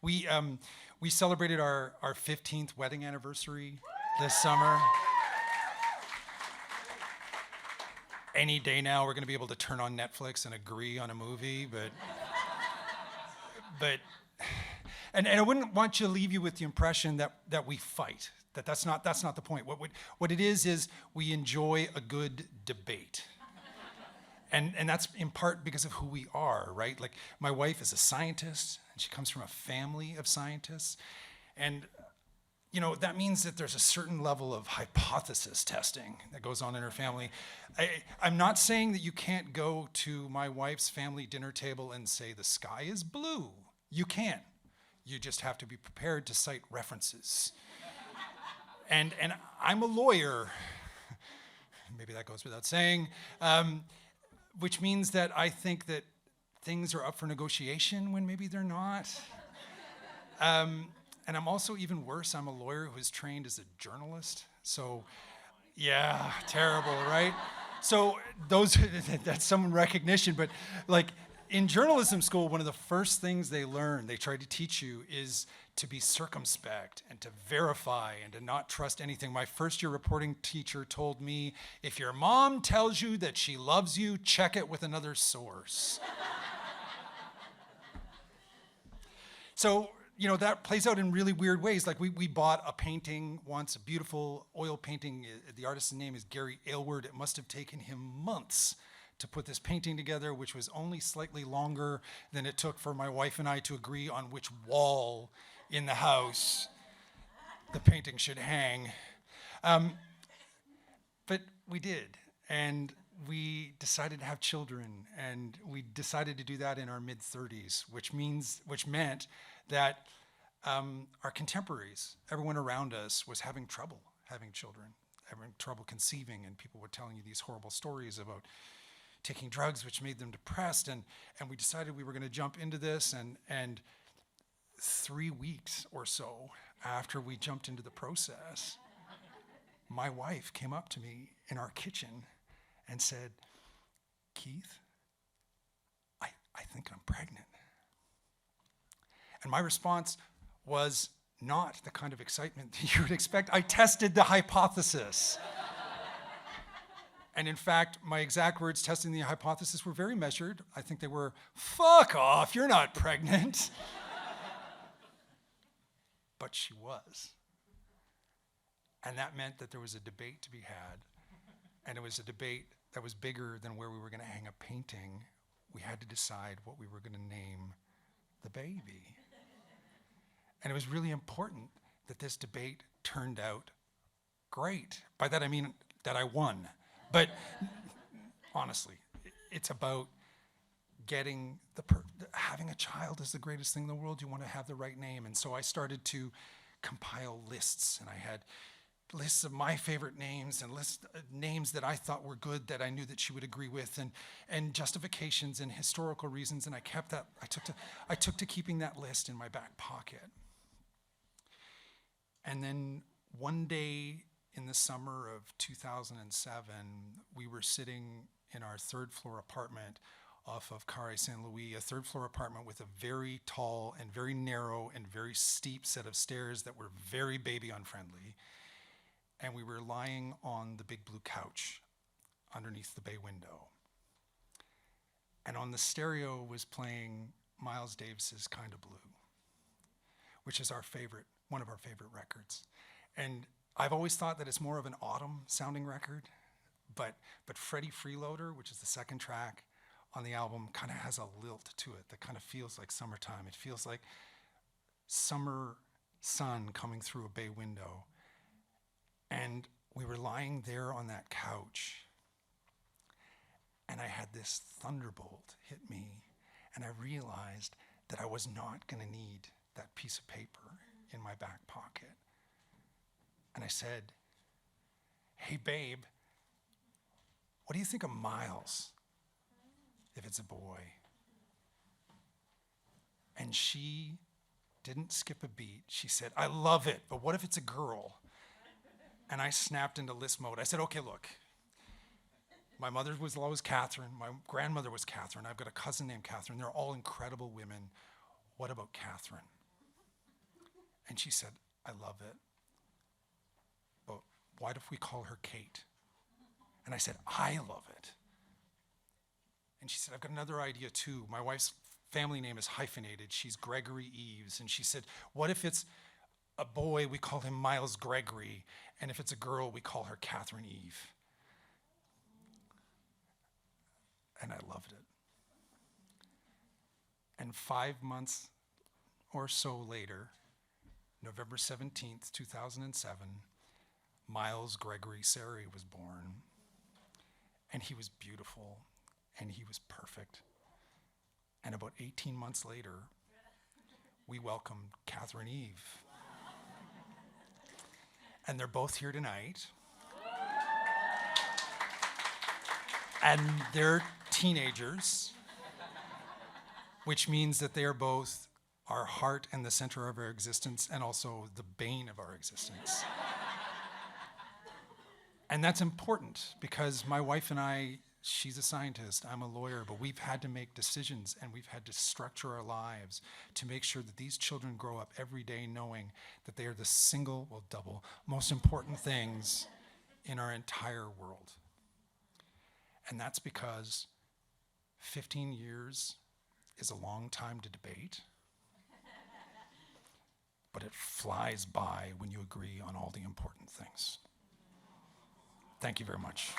We celebrated our 15th wedding anniversary this summer. Any day now, we're going to be able to turn on Netflix and agree on a movie, and I wouldn't want to leave you with the impression that we fight. That's not the point. What it is we enjoy a good debate. And that's in part because of who we are, right? Like, my wife is a scientist, and she comes from a family of scientists. And, that means that there's a certain level of hypothesis testing that goes on in her family. I'm not saying that you can't go to my wife's family dinner table and say the sky is blue. You can. You just have to be prepared to cite references. And I'm a lawyer. Maybe that goes without saying. Which means that I think that things are up for negotiation when maybe they're not. And I'm also even worse. I'm a lawyer who is trained as a journalist. So, yeah, terrible, right? So that's some recognition. But like, in journalism school, one of the first things they try to teach you, is to be circumspect and to verify and to not trust anything. My first year reporting teacher told me, if your mom tells you that she loves you, check it with another source. So, that plays out in really weird ways. Like, we bought a painting once, a beautiful oil painting. The artist's name is Gary Aylward. It must have taken him months to put this painting together, which was only slightly longer than it took for my wife and I to agree on which wall in the house the painting should hang. But we did, and we decided to have children, and we decided to do that in our mid-30s, which meant that our contemporaries, everyone around us, was having trouble having children, having trouble conceiving, and people were telling you these horrible stories about taking drugs, which made them depressed, and we decided we were going to jump into this, and 3 weeks or so after we jumped into the process, my wife came up to me in our kitchen and said, Keith, I think I'm pregnant. And my response was not the kind of excitement that you would expect. I tested the hypothesis. And in fact, my exact words testing the hypothesis were very measured. I think they were, fuck off, you're not pregnant. But she was. And that meant that there was a debate to be had. And it was a debate that was bigger than where we were going to hang a painting. We had to decide what we were going to name the baby. And it was really important that this debate turned out great. By that I mean that I won. But honestly, it's about getting having a child is the greatest thing in the world. You want to have the right name. And so I started to compile lists, and I had lists of my favorite names and lists of names that I thought were good, that I knew that she would agree with, and justifications and historical reasons. And I kept that. I took to keeping that list in my back pocket. And then one day in the summer of 2007, we were sitting in our third floor apartment off of Carré Saint-Louis, a third floor apartment with a very tall and very narrow and very steep set of stairs that were very baby unfriendly. And we were lying on the big blue couch underneath the bay window. And on the stereo was playing Miles Davis's Kind of Blue, which is one of our favorite records. And I've always thought that it's more of an autumn sounding record, but Freddie Freeloader, which is the second track on the album, kind of has a lilt to it that kind of feels like summertime. It feels like summer sun coming through a bay window. And we were lying there on that couch, and I had this thunderbolt hit me, and I realized that I was not going to need that piece of paper in my back pocket. And I said, hey, babe, what do you think of Miles if it's a boy? And she didn't skip a beat. She said, I love it, but what if it's a girl? And I snapped into list mode. I said, okay, look, my mother was always Catherine. My grandmother was Catherine. I've got a cousin named Catherine. They're all incredible women. What about Catherine? And she said, I love it. But what if we call her Kate? And I said, I love it. And she said, I've got another idea too. My wife's family name is hyphenated. She's Gregory Eves. And she said, what if it's a boy, we call him Miles Gregory. And if it's a girl, we call her Catherine Eve. And I loved it. And 5 months or so later, November 17th, 2007, Miles Gregory Serry was born. And he was beautiful, and he was perfect. And about 18 months later, we welcomed Catherine Eve. And they're both here tonight. And they're teenagers, which means that they are both our heart and the center of our existence, and also the bane of our existence. And that's important because my wife and I, she's a scientist, I'm a lawyer, but we've had to make decisions and we've had to structure our lives to make sure that these children grow up every day knowing that they are the single, well, double, most important things in our entire world. And that's because 15 years is a long time to debate, but it flies by when you agree on all the important things. Thank you very much.